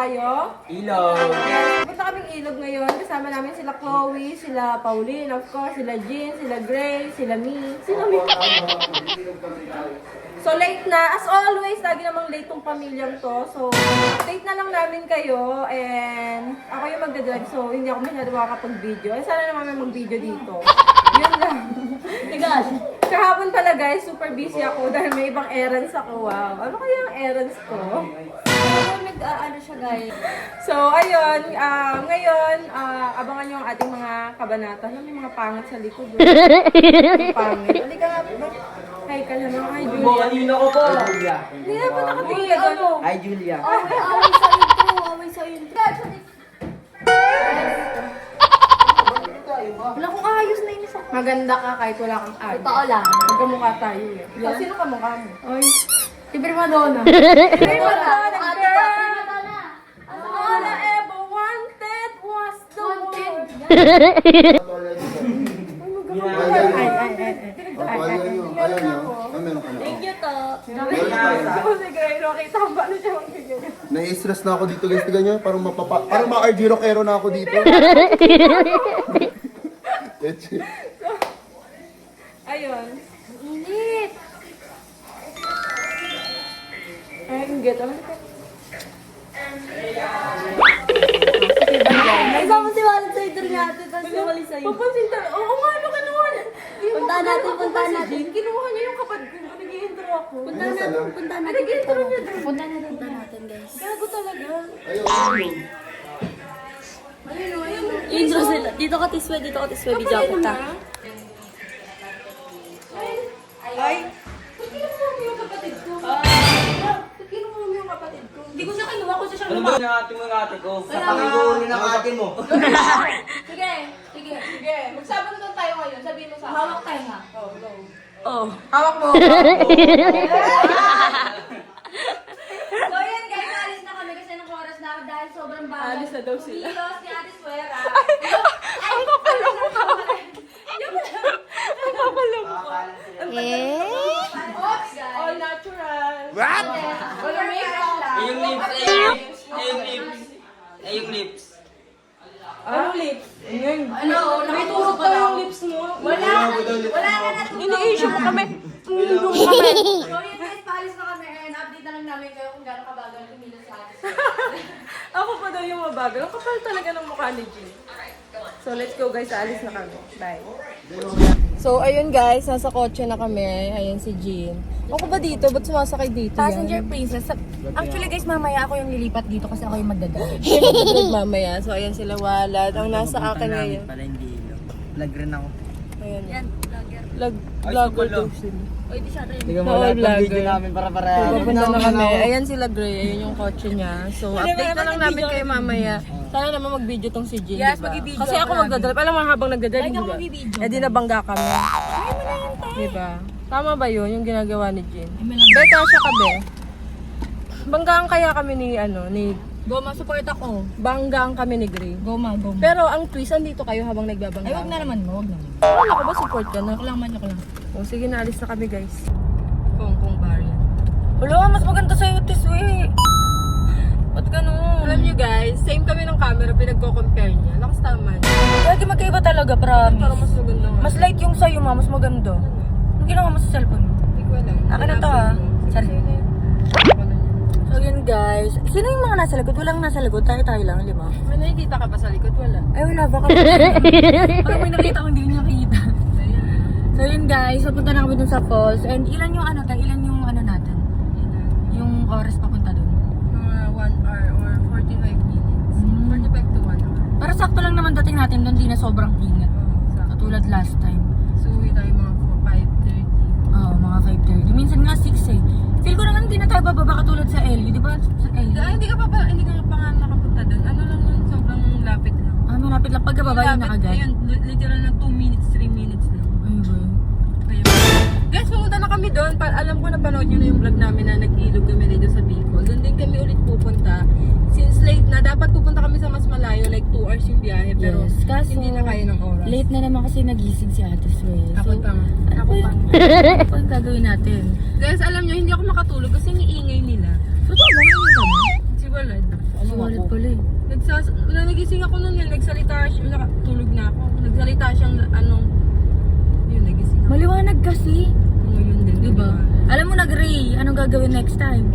tayo. Ilog. Yes, punta kaming ilog ngayon. Kasama namin sila Chloe, sila Pauline, of course, sila Jean, sila Gray, sila Mi. Sino Mi? So late na. As always, lagi namang late tong pamilyang to. So, update na lang namin kayo. And ako yung magdadrive. So, hindi ako masyado makakapag-video. Eh, sana naman may mag-video dito. Yun lang. Tigas. Kahapon pala guys, super busy ako dahil may ibang errands ako. Wow. Ano kaya ang errands ko? Ano siya guys? So, ayun. Ngayon, abangan nyo ang ating mga kabanata. May mga pangit sa likod. Mga pangit. Halika nga. Hi ka naman. Hi, Julia. Kanina ko po. Julia. Hindi na ba nakatingin ka doon? Hi, Julia. Away sa intro. Wala kong ayos na inis ako. Maganda ka kahit wala kang ayos. Totoo lang. Magkamukha tayo eh. So, sino kamukha mo? Ay, si Prima Donna. Prima Donna, Ate girl. pa, Prima Donna. All I ever wanted was the world. Ayaw niyo? Meron ka na. Thank you to. Si Gray, Rocky, tamba na siya magbigay. Nai-stress na ako dito guys, tignan nyo. Parang ma-RG Rockero na ako dito. Ayun. Init. Ay, ang get. Ano ka? Kasama si Walid sa intro natin, tapos nawali sa'yo. Papansin tayo. Oo nga, ano kinuha niya? Puntahan natin, puntahan natin. Jean, kinuha niya yung kapatid ko. Nag-i-intro ako. Puntahan natin, puntahan natin. Nag-i-intro niya doon. Puntahan natin, guys. Gago talaga. Intro sila. Dito ka tiswe, video ako ta. Ay! Ba't kinuha mo yung kapatid ko? Ba't kinuha mo yung kapatid ko? Hindi ko siya kinuha ko siya Ano ba yung ate mo yung ate ko? Sa pangigunin ng ate mo. Sige. Sige, magsama na lang tayo ngayon. Sabihin mo sa akin. Hawak tayo nga. Oh, go. Oh. Hawak mo. So yan guys, alis na kami kasi nung oras na dahil sobrang bagal. Alis na daw sila. Kumilos ni Ate Suera. Ang kapal ng mukha. Ang kapal ng mukha. Oops, guys. All natural. What? Wala makeup. Yung lips. Yung lips. Ano lips? Ano? May turok daw yung lips mo. Wala na natulog. Ini-issue mo kami. So yun guys, paalis na kami and update na lang namin kayo kung gano'ng kabagal kumilos sa Ate Suera. Ako pa daw yung mabagal. Ang kapal talaga ng mukha ni Jean. So let's go guys, alis na kami. Bye. So ayun guys, nasa kotse na kami. Ayan si Jean. Ako ba dito? Ba't sumasakay dito Passenger princess. Actually guys, mamaya ako yung lilipat dito kasi ako yung magdadrive. Siya magdadrive mamaya. So ayan sila Walad. Ang nasa akin ngayon. Pala hindi ilog. Vlog rin ako. Ayan. Yan, vlogger. Vlogger daw sila. O, di siya rin. Hindi mo Oo, lahat ng vlogger. video namin para Pupunta na kami. Ayan sila Gray. Ayan yung kotse niya. So update na lang namin kayo mamaya. Sana naman mag-video tong si Jean. Yes, diba? mag-i-video Kasi ako magdadrive. Alam mo habang nagdadrive, Like ako diba? mag-i-video. Eh di nabangga kami. Diba? Tama ba yun, yung ginagawa ni Jean? Beka siya ka, be. Banggaan kaya kami ni, ni... Goma, support ako. Banggaan kami ni Gray. Goma. Pero ang twist, andito kayo habang nagbabangga. Ay, wag na naman. Wala ko ba support ka na? Ako lang. O sige, naalis na kami guys. Kung variant. Wala, mas maganda sa'yo, Tiswe. Ba't ganun? Alam nyo guys, same kami ng camera, pinagko-compare niya. Lakas naman. Lagi magkaiba talaga, promise. Parang mas maganda nga. Mas light yung sa'yo, ma. Mas maganda. Ang ginawa mo sa cellphone mo. Hindi ko alam. Akin na to, ah. Sorry. Sige. So yun guys. Sino yung mga nasa likod? Walang nasa likod. Tayo lang, di ba? May nakikita ka ba sa likod? Wala. Ay, wala ba? Parang may nakita ko hindi niya kita. So yun guys, papunta na kami dun sa falls. And ilan yung ilan yung natin? Yung oras papunta dun. Mga 1 hour or 45 minutes. 45 to 1 hour. Para sakto lang naman dating natin dun, di na sobrang ingat. Katulad last time. So, uwi tayo mga 5:30. Oo, mga 5:30. Minsan nga 6 eh. Feel ko naman hindi na tayo bababa katulad sa LU. Di ba sa LU? Hindi ka pa nga nakapunta doon. Ano lang yun, sobrang lapit lang. Ah, malapit lang. Pagkababa yun na agad. Ayun, literal na 2 minutes, 3 minutes lang. Ay, boy. Kaya, guys, pumunta na kami doon. Alam ko napanood nyo na yung vlog namin na nag-ilog kami dito sa Bicol. Doon din kami ulit pupunta. Since late na, dapat pupunta kami sa mas malayo, like 2 hours yung biyahe. Pero Yes, kaso, hindi na kaya ng oras. late na naman kasi nagising si Ate Sway. Ako pa nga. Ako pa. Ano pa ang gagawin natin? Guys, alam nyo, hindi ako makatulog kasi ang iingay nila. Totoo ba? Ano ba? Si Walad. Si Wallet pala eh. Nung nagising ako nun, nagsalita siya, tulog na ako. Nagsalita siyang yun, nagising ako. Maliwanag kasi. Yun din. Diba? Alam mo nag-Ray, anong gagawin next time?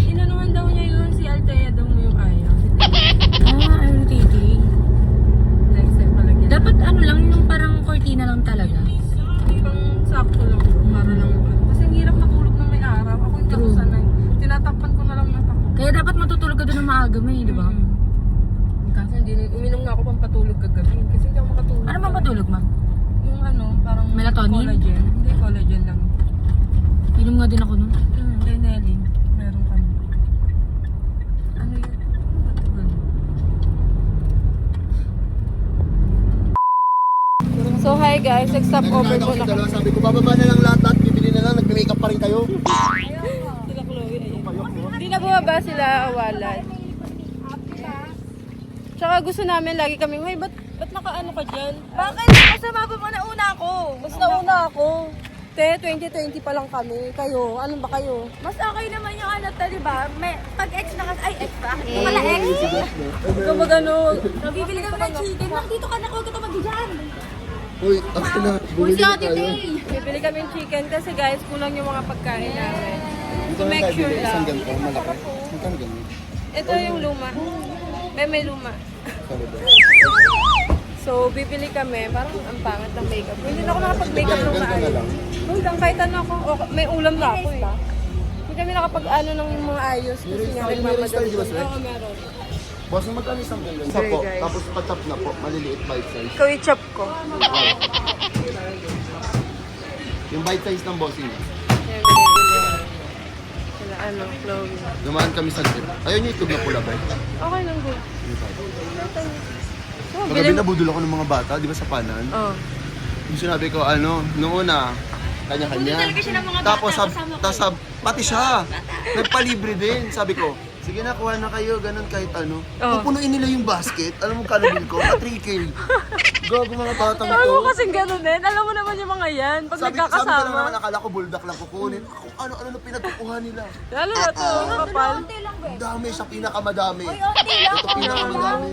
Inanuhan daw niya yun, si Althea daw mo yung ayaw. Ayaw titi. Next time pala yan. Dapat ano lang, yung parang cortina lang talaga. Pang sakto lang, para lang. Kasi ang hirap matulog ng may araw. Ako hindi ako True. sanay. Tinatakpan ko na lang na takot. Kaya dapat matutulog ka doon ng maaga mo eh, di ba? Kasi hindi, uminom nga ako pang patulog kagabi. Kasi hindi ako makatulog. Ano bang patulog, ma? Yung parang Melatonin? collagen. Hindi, collagen lang. Inom nga din ako nun. Kay Nelly, meron kami. Ano yun? Ba't ganun? So hi guys, nag-stop over Nagkakita ko muna sa dalawa, sabi ko, bababa na lang lahat at bibili na lang, nagme-makeup pa rin kayo. sila Chloe. Ayun. Hindi na bumaba sila Wallet. Tsaka gusto namin lagi kami, hey, ba't nakaano ka dyan? Bakit? Kasi mababa na una ako. Mas nauna ako. Te, 2020 pa lang kami. Kayo, ano ba kayo? Mas okay naman yung ano to, di ba? May, pag ex na kasi, ay ex pa? Ito pala ex. Ikaw magano? Bibili kami ng chicken. Dito ka na, huwag ka tumagi dyan. Uy, akin na, bumili na tayo. Bibili kami ng chicken kasi guys, kulang yung mga pagkain namin. Ito To na make tayo, sure bili. Isang lang. ganito, malaki. Magkano ganyan? Ito yung luma. May luma. Sabi ba? So, bibili kami. Parang ang pangat ng makeup. Hindi na ako nakapag-makeup ng Ganito na maayos. lang. Hanggang kahit ano ako, may ulam na ako eh. Hindi kami nakapag-ano ng mga ayos kasi nga May nagmamadali. style, di ba, sir? Oo, meron. Boss, magkano isang ganyan? Isa po, guys. tapos patap na po, maliliit bite size. Ikaw i-chop ko. Yung bite size ng bossing. Yan, binibili. Sila Chloe. Dumaan kami sa trip. Ayun yung itlog na pula ba? Okay lang po. Oh, Magabi na budol ako ng mga bata, di ba sa panan? Oh. Yung sinabi ko, noong una, kanya-kanya. Tapos, pati siya, nagpalibre din. Sabi ko, sige na, kuha na kayo, ganun kahit ano. Oh. Pupunuin nila yung basket, alam mo kano bill ko? 3K. Gago mga batang Alam mo to. kasing gano'n din. Alam mo naman yung mga yan. Pag Sabi ko lang naman, nagkakasama. akala ko buldak lang kukunin. Kung ano-ano na pinagkukuha nila. Lalo na to, kapal. Ang dami, siya pinakamadami. Onti lang. Ito pinakamadami.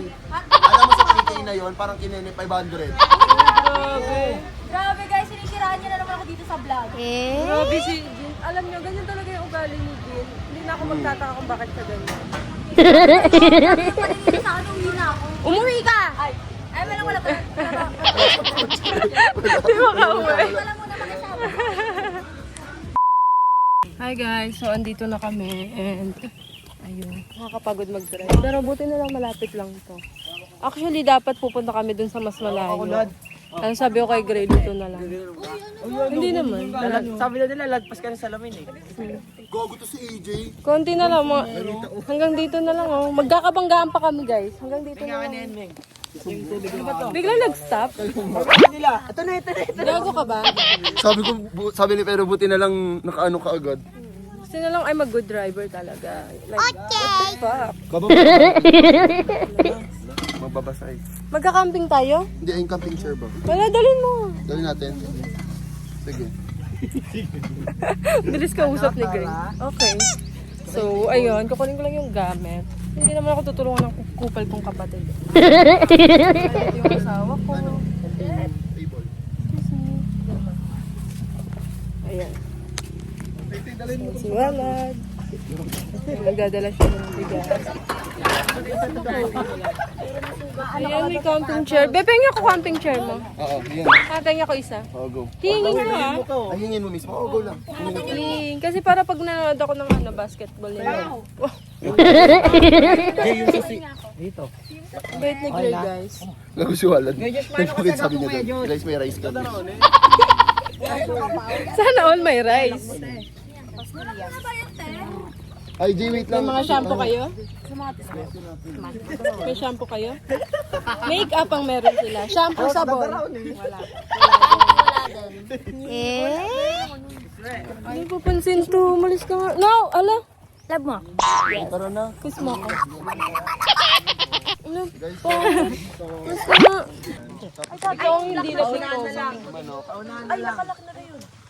Alam mo sa 3K na yon, parang kinene 500. Grabe. Grabe guys, sinisiraan niya na naman ako dito sa vlog. Grabe si Jin. Alam nyo, ganyan talaga yung ugali ni Jin. Hindi na ako magtataka kung bakit siya ganyan. Patingin sa ano, uwi na ako. Umuwi ka! Ay, wala pa. Di ba ka uwi? Wala mo na makisama. Hi guys, so andito na kami and ayun, nakakapagod mag-drive. Pero buti na lang malapit lang to. Actually, dapat pupunta kami dun sa mas malayo. Ano sabi ko kay Gray, dito na lang. Hindi naman. Sabi na nila, lagpas ka na sa lamin eh. Gago to si AJ. Konti na lang. Hanggang dito na lang. Oh. Magkakabanggaan pa kami guys. Hanggang dito na lang. Biglang nag-stop. Ito na. Gago ka ba? Sabi ni Pero buti na lang nakaano ka agad. Gusto na lang ay mag-good driver talaga. Like, what the fuck? Magbabasay. Magka-camping tayo? Hindi, yung camping chair ba? Wala, dalhin mo. Dali natin. Sige. Bilis ka usap ni Gray. Okay. So, ayun. Kukunin ko lang yung gamit. Hindi naman ako tutulungan ng kupal kong kapatid. Ito yung asawa ko. Table. Ayan. Si Walad. Nagdadala siya ng bigas. Ayan, may camping chair. Bepeng ako camping chair mo. Oo, yan. Pengi ako isa. Oo, go. Hingin mo ha. Ay, hingin mo mismo. Oo, go lang. Hingin. Kasi para pag nanonood ako ng basketball nila. Wow. Dito. Bait ni Gray guys. Gago si Walad. Bakit sabi niya doon? Guys, may rice ka. Sana all may rice. Ay, Jay, wait May lang. mga shampoo kayo? May shampoo kayo? Make-up ang meron sila. Shampoo, sabon. Hindi ko pansin to. Umalis ka nga. No! Ala! Love mo. Tara na. Kiss mo ako. Ano po? Kiss mo nga. Ito ang hindi na pinag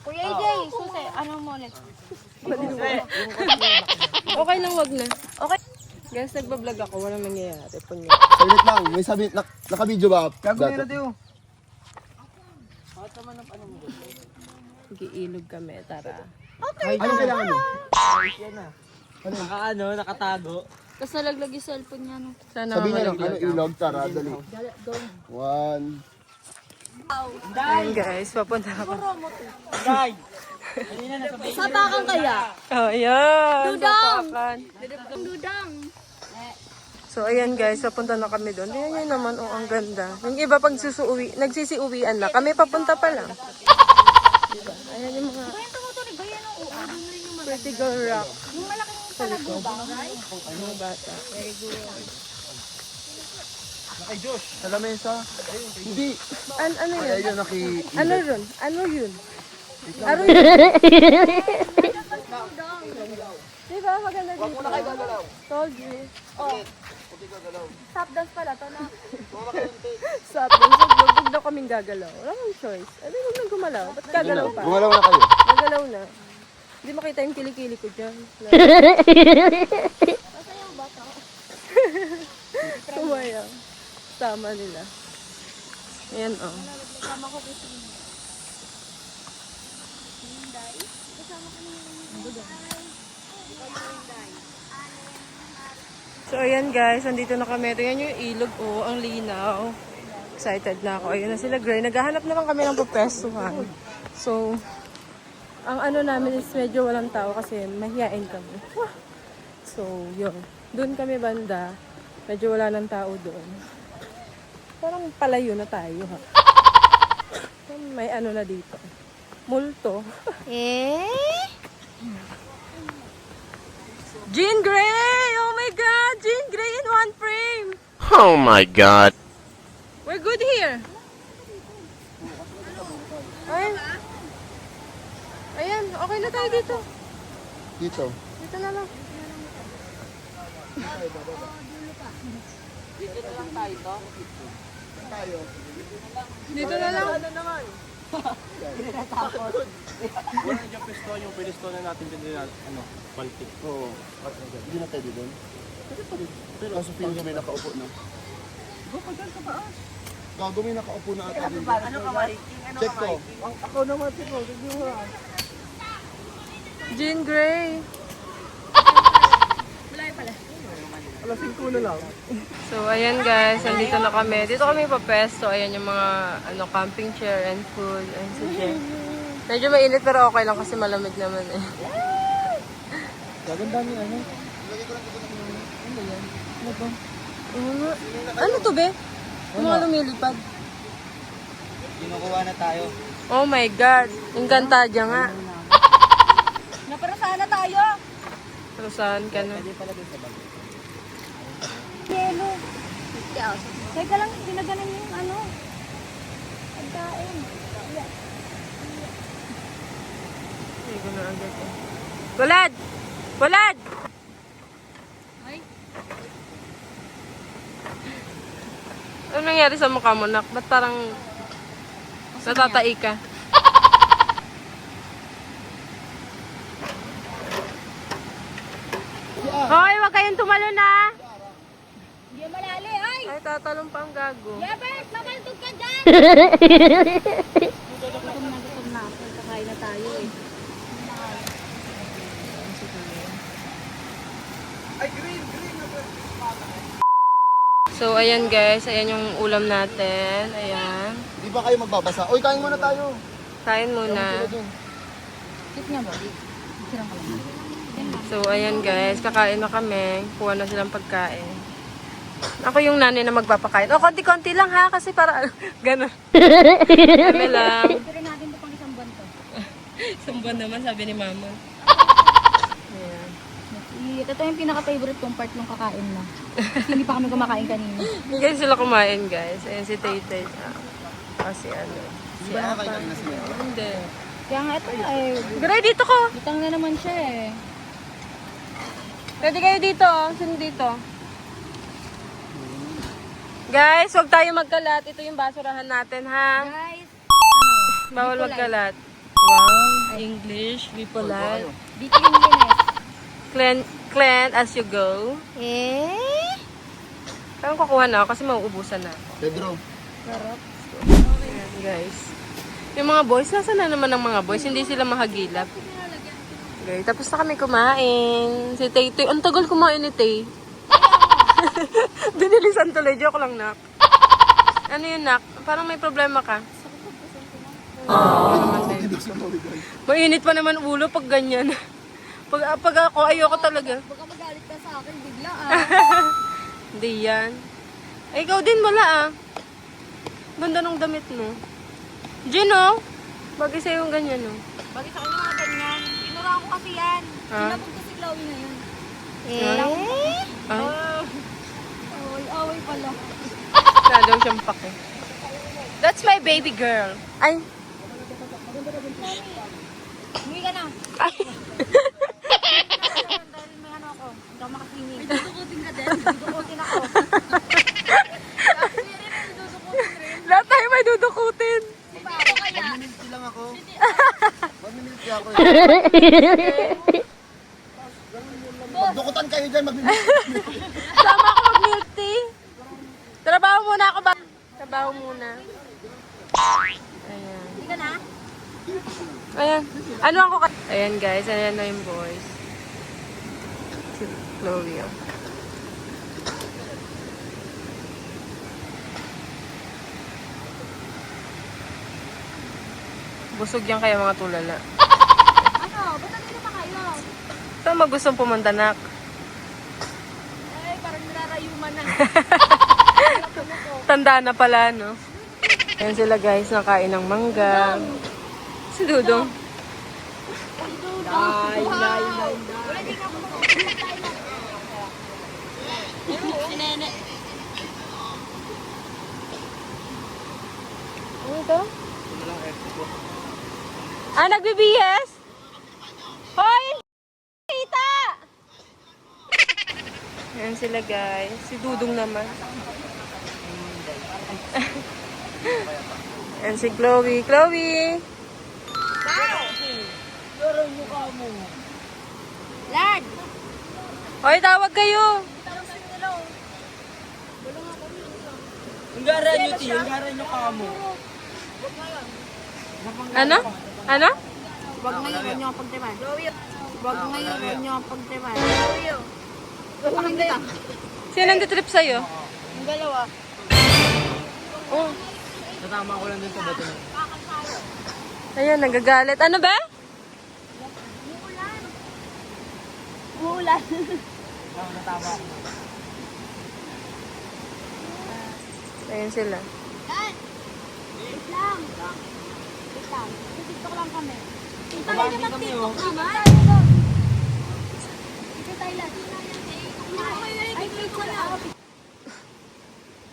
Kuya AJ, susi, ano mo ulit? Okay lang, wag na. Okay. Guys, nagbablog ako. Walang nangyayari po niya. Saglit lang, may sabi, naka-video ba? Gago na yun, Teo. Nag-iilog kami, tara. Anong kailangan mo? Nakatago. Tapos nalaglag yung cellphone niya, no? Sana Sabi niya lang, malaglag. ilog, tara, dali. 1. Ayun guys, papunta ako. Guys! Sapakan kaya? Oh, ayan. Dudang! Sapakan. Dudang! So, ayan guys, papunta na kami doon. Tingnan nyo naman, oh, ang ganda. Yung iba pag nagsisiuwian na, kami papunta pa lang. Diba? Ayan yung mga Bayan tumutuloy, bayan ang uo. Doon rin yung pretty girl rock. Yung malaking palago ba? Mga bata. Very good. Sa lamesa? Hindi. Ano yun? Ayun, Ano yun? Ano yun? Ano yun? Diba? Maganda dito. Huwag mo na kayo gagalaw. Told you. Oh. Stop dance pala to na. Stop dance. Huwag daw kaming gagalaw. Wala kang choice. Ano huwag nang gumalaw? Ba't gagalaw pa? Gumalaw na kayo. Gagalaw na. Hindi makita yung kilikili ko dyan. Sumayang. Tama nila. Ayan oh. So ayan guys, andito na kami. Tingnan nyo yung ilog, oh, ang linaw. Excited na ako. Ayun na sila, Gray. Naghahanap naman kami ng pupwestuhan. So, ang ano namin is medyo walang tao kasi mahihain kami. Wah! So, yun. Doon kami banda. Medyo wala ng tao doon. Parang palayo na tayo, ha? May ano na dito. Multo. Jean Grey! Oh my God! Jean Grey in one frame! Oh my god. We're good here. Ay. Ayan, okay na tayo dito. Dito. Dito na lang. Dito na lang. Wala yung pesto, yung pinisto na natin dyan, paltik. Oo. Hindi na pwede doon. Pero kaso feeling may nakaupo na. Go pa dyan sa taas. Gago may nakaupo na ata din. Ano ka, Mike? Ano Check ko. Ako naman, Teo. Hindi mo lang. Jean Grey. Alas 5 na lang. So, ayan guys, nandito na kami. Dito kami papesto. Ayan yung mga camping chair and food. Ayan si Jen. Medyo mainit pero okay lang kasi malamig naman eh. Gaganda niya, ano? Ano to be? Yung mga lumilipad. Kinukuha na tayo. Oh my God. Yung kantadya nga. Naparasahan na tayo! Pero saan ka na? Yelo. Teka lang, ginaganan yung ano. Pagkain. Hindi ko na agad eh. Bulad! Bulad! Ay. Ano nangyari sa mukha mo, Nak? Ba't parang natatai ka? Hoy, wag kayong tumalo na! Hindi malali, ay! Ay, tatalong pa ang gago. Yabert, mamaltog ka dyan! Gutom na. Kakain na tayo eh. So, ayan guys. Ayan yung ulam natin. Ayan. Di ba kayo magbabasa? Uy, kain muna tayo. Kain muna. Sit nga ba? Sirang ka lang. So, ayan guys. Kakain na kami. Kuha na silang pagkain. Ako yung nanay na magpapakain. O, konti-konti lang ha. Kasi para, gano'n. Kami lang. Pero natin ito pang isang buwan to. Isang buwan naman, sabi ni mama. Ayan. Ito yung pinaka-favorite kong part ng kakain na. Kasi hindi pa kami kumakain kanina. Hindi kasi sila kumain guys. Ayan si Tay-Tay. Kasi ano. Di ba nakakain kanina sila? Hindi. Kaya nga ito ay, Gray, dito ko. butang na naman siya eh. Pwede kayo dito. Sino dito? Guys, huwag tayo magkalat. Ito yung basurahan natin, ha? Guys, Bawal magkalat. Wow, English, be polite. dito yung linis. Clint, as you go. Parang kukuha na ako kasi mauubusan na ako. Pedro. Ayan, guys. Yung mga boys, nasa na naman ang mga boys? Hindi sila mahagilap. Okay, tapos na kami kumain. Si Tay, ang tagal kumain ni Tay. Binilisan tuloy. Joke lang, nak. Ano yun, nak? Parang may problema ka. Mainit pa naman ulo pag ganyan. Pag ako, ayoko talaga. Baka magalit ka sa akin bigla Hindi yan. Ay, ikaw din wala Ganda ng damit mo. Gino, bagay sa'yo yung ganyan Bakit sa akin yung mga ganyan? Tinuraan ko kasi yan. Ha? Sinabog ko si Chloe na yun. Ay, Away pala. wala daw siyang pake. That's my baby girl. Ay. Umuwi ka na. Ay. Dahil may ano ako. Hindi ako makaswimming. May dudukutin ka din. Dudukutin ako. Lahat tayo may dudukutin. Magmimilky lang ako. Magmimilky ako. Magdukutan kayo dyan, magmimilky. Sama ako mag-milk tea. Trabaho muna ako ba? Trabaho muna. Ayan. Hindi ka na? Ayan. Ano ako ka? Ayan guys, ayan na yung boys. Si Chloe. Busog yan kaya mga tulala. Ano? Ba't nandito pa kayo? Saan magustong pumunta, nak? Ay, parang nirarayuman na. Tanda na pala, no? Ayan sila guys, nakain ng mangga. Si Dudong. Wala din ako mag-uusap. Si Nene. Ano ito? Nag-BBS? Hoy! Tita! Ayan sila guys. Si Dudong naman. Ayan si Chloe. Chloe! Lad! Hoy, tawag kayo! Hanggaran nyo, T. Hanggaran nyo kamo. Ano? Ano? Wag ngayon, huwag niyo ang pagtiman. Wag ngayon, huwag niyo ang pagtiman. Bakit kita? Sino nang-trip sa'yo? Yung dalawa. Oh. Natama ko lang din sa bato. Ayan, nagagalit. Ano ba? Umuulan. Natama ako. Ayan sila. Yan! Wait lang. Wait lang. TikTok lang kami. Tayo na mag-TikTok naman. Ito tayo lang. Ay, wait ko lang.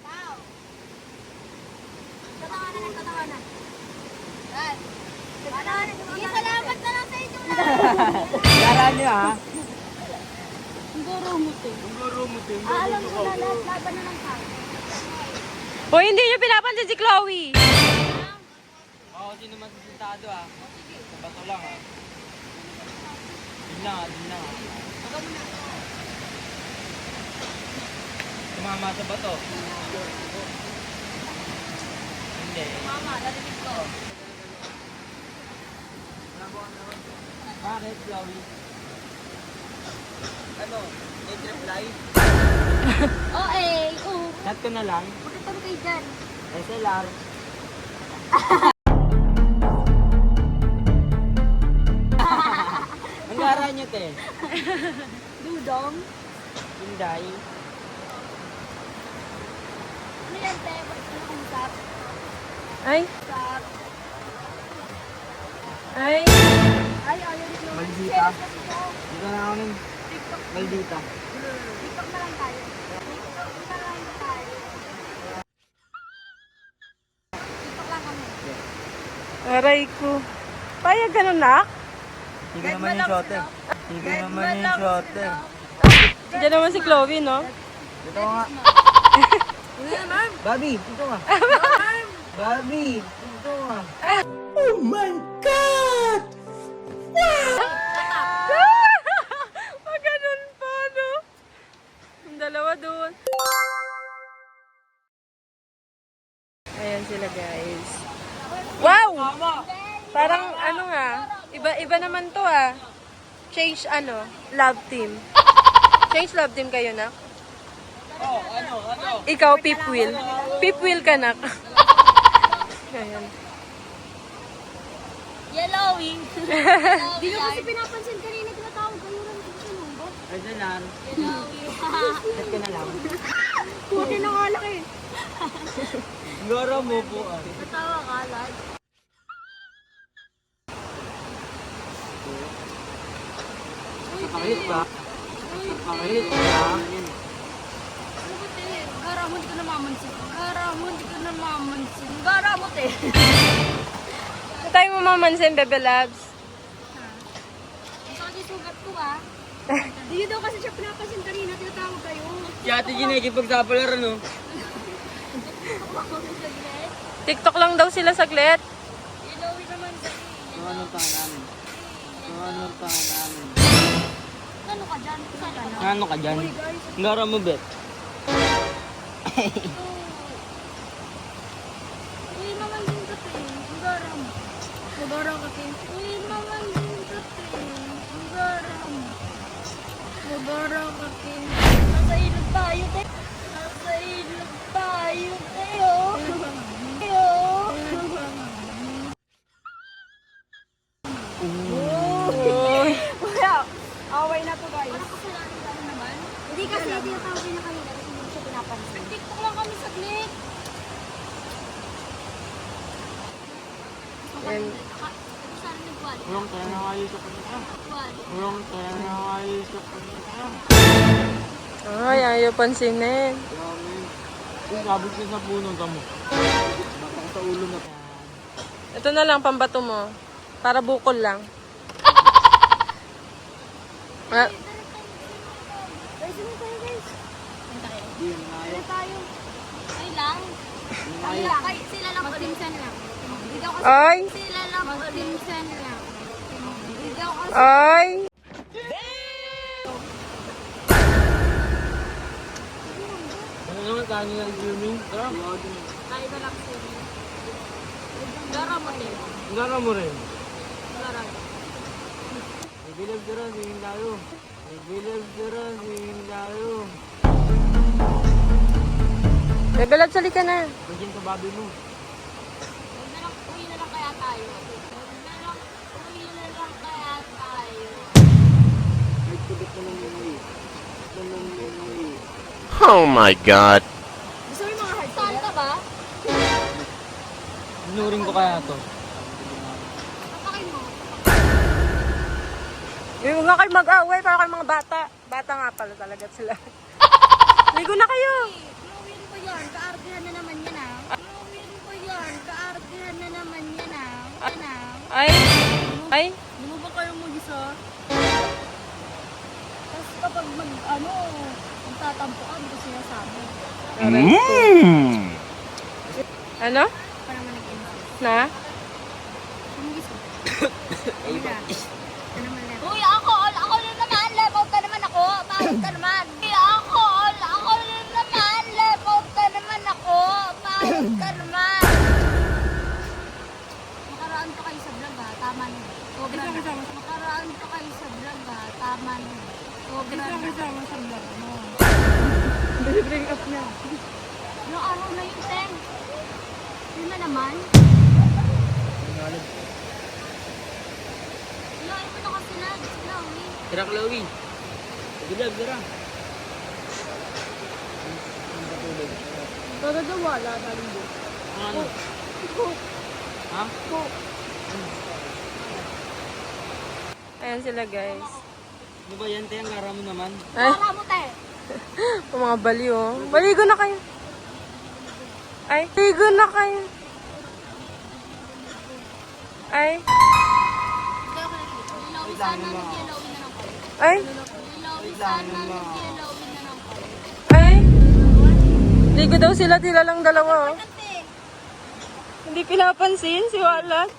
Tao. Tatawanan ng tatawanan. Yan. Tatawanan. Sige, salamat na lang sa inyo na. Hanggaran nyo, ha? Ang gurumot eh. Alam ko na lahat, laban na lang tayo. Hoy, hindi nyo pinapansin si Chloe! Oo, sino man sisintado, ha? Sa bato lang, ha? Din lang, ha? Din lang, ha? Tumama sa bato. Hindi. Mama, narinig ko. Bakit, Chloe? Ano? Need reply? Oh, eh. Chat ko na lang. Magkatang kayo dyan. SLR. Hanggaran nyo, te. Dudong. Inday. Ano yan, te? Bakit ano kung usap? Ay, Usap. ay. Ay, ayaw dito. Maldita. Dito na ako nun. Maldita. TikTok na lang tayo. TikTok na lang tayo. TikTok lang kami. Aray ko. Payag ganun, nak? Hindi ko naman yung shotter. Hindi ko naman yung shotter. Diyan naman si Chloe, no? Dito ka nga. Bobby, dito ka. Bobby, dito ka. Oh my God! Wow! Wag ganun po. Ayan sila guys. Wow! Parang ano nga, iba naman to ah. Change love team. Change love team kayo na. Oh, ano? Ikaw, Pip Wheel. Pip Wheel ka na. Ayan. Yellowing. Di nyo kasi pinapansin kanina tinatawag kayo rin dito sa nunggo. Ay, dalan. Yellowing. Set ka na lang. Puti na nga laki. Garo mo po ah. Natawa ka, lad. Pakit ba? Pakit ba? Gara mo, di ka namamansin. Gara mo, di ka namamansin. Gara mo, te. Ano tayo mamamansin, Bebe Labs? Ang sakit yung sugat ko, ah. Di nyo daw kasi siya pinapansin kanina tinatawag kayo. Si Ate Gina, ikipagsapalaran ano? TikTok lang daw sila saglit. Yellowing naman kasi. Anong tahan namin? Anong tahan namin? Ano ka dyan? Saan ka na? Ano ka dyan? Garo mo, bet. Uy, mamansin ka, te. Ang gara mo. Magara ka, te. Uy, mamansin ka, te. Ang gara mo. Magara ka, te. Nasa ilog tayo, te. Nasa ilog tayo, tayo. Tayo. Wala. Away na to guys. Parang kasalanan ka naman. Hindi kasi tinatawag niya kanina kasi hindi siya pinapansin. TikTok lang kami saglit. Yan. Saan nagwali? Urong tayo na ayos ako nito. Wali. Urong tayo na ayos ako nito. Ay, ayaw pansinin. Kung abot ka sa puno ka mo. Baka sa ulo na. Ito na lang, pambato mo. Para bukol lang. Ah, Guys, ano tayo, guys? Ano tayo? Hindi na Ano tayo? Ay lang. Ay lang. Ay, sila lang magpinsan lang. Hindi daw kasi Ay! sila lang magpinsan lang. Hindi daw kasi Ay! Ano naman tayo ng swimming? Tara. tayo na lang sila. Gara mo din. Garo mo rin. Gara. Nagbilab dira, singin tayo. Nagbilab dira, singin tayo. Bebe Labs, halika na. Pagin sa babi mo. Huwag na lang, uwi na lang kaya tayo. Huwag na lang, uwi na lang kaya tayo. Ay, tubit na lang yung way. Ito lang yung way. Oh my god. Gusto mo yung mga hard? Saan ka ba? Inuring ko kaya to. Papakin mo. Huwag nga kayo mag-away para kayo mga bata. Bata nga pala talaga sila. Ligo na kayo. Gawin ko yan, kaartihan na naman yan ah. Gawin ko yan, kaartihan na naman yan ah. Yan ah. Ay! Ay! Di mo ba kayo mag-isa? Tapos kapag magtatampo ka, hindi ko sinasabi. Ano? Para naman nag-insist. Na? Sumigis ko. Uy, ako rin naman, level ka naman ako. Pagod ka naman. Uy, ako rin naman, level ka naman ako. Pagod ka naman. Makaraan pa kayo sa vlog ha, tama na. Sobra na. Makaraan pa kayo sa vlog ha, tama na. Sobra na. Kasama sa vlog mo. Bring up na. Ilang araw na yun, Teng. Yun na naman. Ilain mo na kasi na. Ilain. Tira, Chloe. Bilab dira. Talaga wala, galing doon. Ano? Ha? Ayan sila guys. Ano ba yan, te? Ang gara mo naman. Ay, Para mo, te. mga baliw oh. Baligo na kayo. Ay, ligo na kayo. Ay, Hindi ako nakikita. Ilawin sana, nag-yellowin na lang kayo. ay, Ilawin sana, nag-yellowin na lang kayo. ay. Ligo daw sila, tila lang dalawa oh. Ate, Hindi pinapansin si Walat.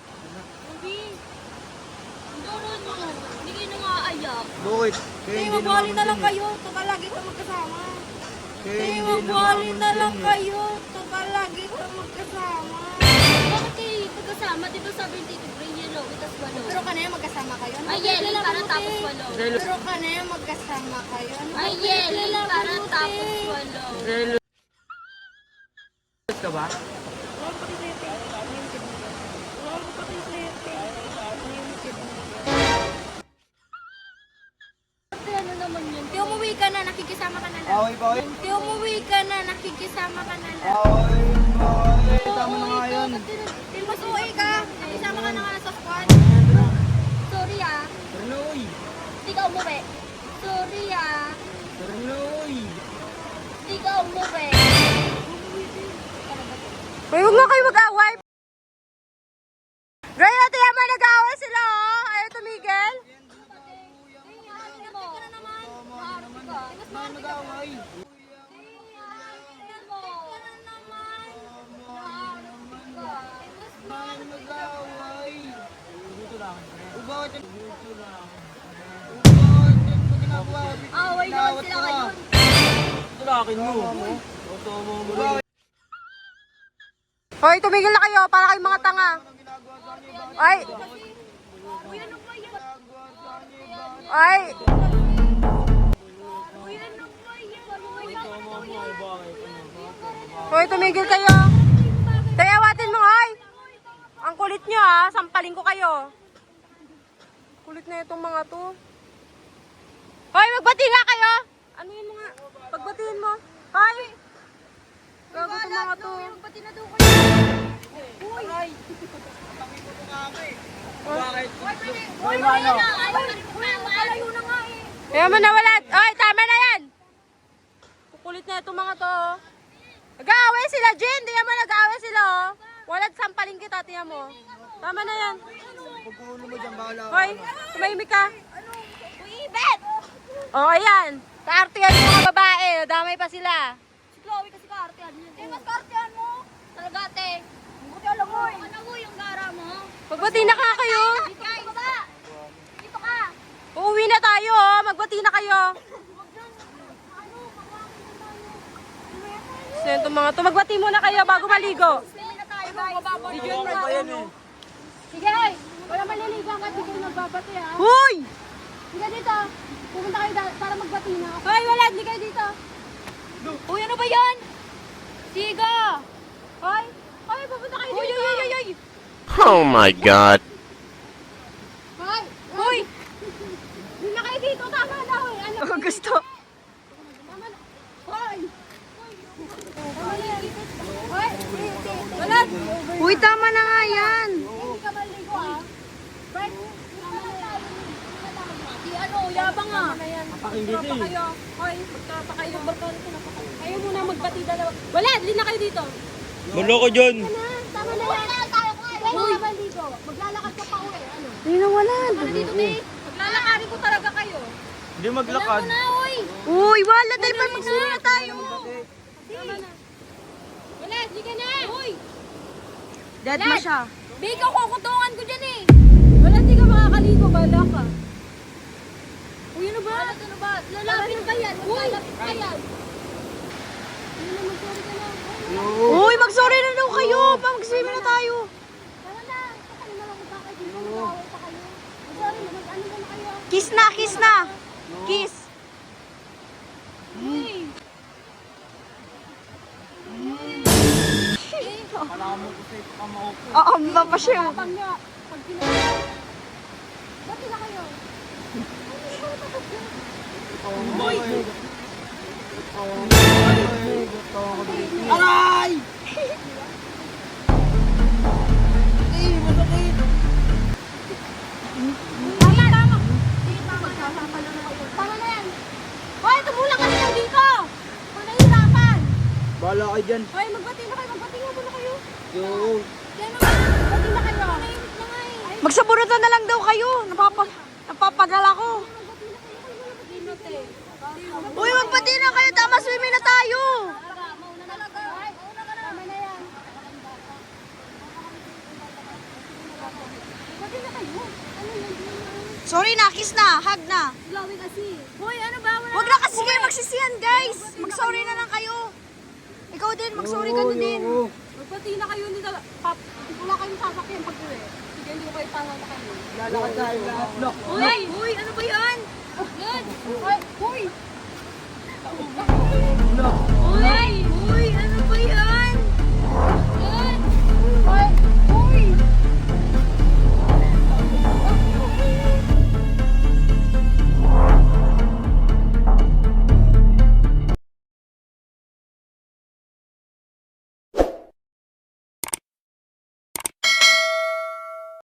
hindi. Ang duro nyo. Hindi kayo nang-aayak. Bakit? Kaya hindi Magbali na lang naman kayo. Tuka lagi ka magkasama. Kaya hindi Magbali naman na lang din eh. kayo. Tuka lagi ka magkasama. magkasama, di ba sabi ni Tito Bray, yellow, itas walo. Pero kanina magkasama kayo. Ay, yellow, para tapos walo. Pero kanina magkasama kayo. Ay, yellow, para tapos walo. Jealous ka ba? Ano naman yun? Tiyo, umuwi ka na, nakikisama ka na lang. Away, boy. Tiyo, umuwi ka na, nakikisama ka na lang. Away, boy. Tama na nga yun. Mas uwi ka, nakisama ka na nga sa squad. Sorry ah, Ternoy! di ka umuwi. Sorry ah, Ternoy! di ka umuwi. Uy, huwag nga kayo mag-away. Gray, ate Emma, nag-away sila, oh. Ayaw tumigil. Away naman sila ngayon. Tulakin mo. Otomo mo. Hoy, tumigil na kayo para kayong mga tanga. Ay. Ay. Hoy, tumigil kayo. Tayawatin mo, hoy. Ang kulit nyo, ha. Sampaling ko kayo. Kulit na itong mga to. Hoy, magbati nga kayo. Ano yun mga? Pagbatiin mo. Hoy. Gago itong mga to. Pati na daw kayo. Bakit? Uy, malayo na. Malayo na nga eh. Kaya mo nawalat. Hoy, tama na yan. Kukulit na itong mga to. oh. Nag-aaway sila, Jen. Tingnan mo, nag-aaway sila, oh. Walat sampaling kita, tingnan mo. Tama na yan. Pagkulo mo dyan, bahala. Hoy, tumahimik ka. Uy, Ibet! Oh, ayan. Kaartihan yung mga babae. Nadamay pa sila. Si Chloe kasi kaartehan niya. Eh, mas kaartehan mo. Talaga, te. Buti alam mo. Ano mo yung gara mo? Magbati na ka kayo. Dito ka, baba. Dito ka. Uuwi na tayo, oh. Magbati na kayo. So, yun itong mga to. Magbati muna kayo bago maligo. Swimming na tayo, guys. Video na yan, eh. Sige, hoy. Wala maliligang ka. Dito nagbabati, ha. Hoy! Sige dito. Pupunta kayo para magbati na. Hoy, wala. Hindi kayo dito. Uy, ano ba yan? Siga. Hoy! Hoy, pupunta kayo dito. Hoy! Oh my god. Hoy. Hoy! Hindi na kayo dito. Tama na, hoy. Ano? Gusto. Tama na. Hoy. Tama na yan. Hoy. Wala. Uy, tama na nga yan. Hindi ka maligo, ha? Right? Tama na yan. Di ano, yabang, ha? Magtropa kayo. Hoy, magtropa kayo. Kayo muna magbati dalawa. Wala, hindi na kayo dito. Bulo ko dyan. Tama na yan. Tayo ko. Huwag ka maligo. Maglalakad ka pa, uwi. Ano? Hindi na wala. Ano dito, te? Maglalakarin ko talaga kayo. Hindi maglakad. Wala mo na, uy. Uy, wala. Dahil pa magsuri na tayo. Tama na. Wala, sige na. Uy. Dead na siya. Big, kukutungan ko dyan eh. Wala, hindi ka makakaligo. Bala ka. Uy, ano ba? Ano ba? Lalapit pa yan. Uy. Lalapit pa yan. Uy, magsorry na daw kayo. Mag-swim na tayo. Tara na. Ano na lang magkakaibigan. Mag-away pa kayo. Sorry, mag-ano na kayo. Kiss na, kiss na. Kiss. Uy. Oo, pa siya. Pag niya. Pag pinag- Ba't sila kayo? Aray! Tama, tama. Sige, tama. Tama na yan. Hoy, tumulong ka na dito. Kung nahihirapan. Bahala kayo dyan. Hoy, magbati na kayo. Magbati nga muna kayo. Yo. Kaya naman, magbati na kayo. Nahihirap na nga eh. Magsaburutan na lang daw kayo. Napapagala ko. Uy, magbati na kayo. Tama, swimming na tayo. Mauna na talaga. Mauna ka na. Tama na yan. Magbati na kayo. Ano yan? Sorry na, kiss na, hug na. Glowing kasi. Hoy, ano ba? Wala Huwag na kasi kayo magsisiyan, guys. Mag-sorry na lang kayo. Ikaw din, mag-sorry ka na din. Magbati na kayo ni Pap. Wala kayong sasakyan pag uwi. Sige, hindi ko kayo tama na kayo. Lalakad tayo. Uy! Uy! Ano ba yan? Yan! Uy!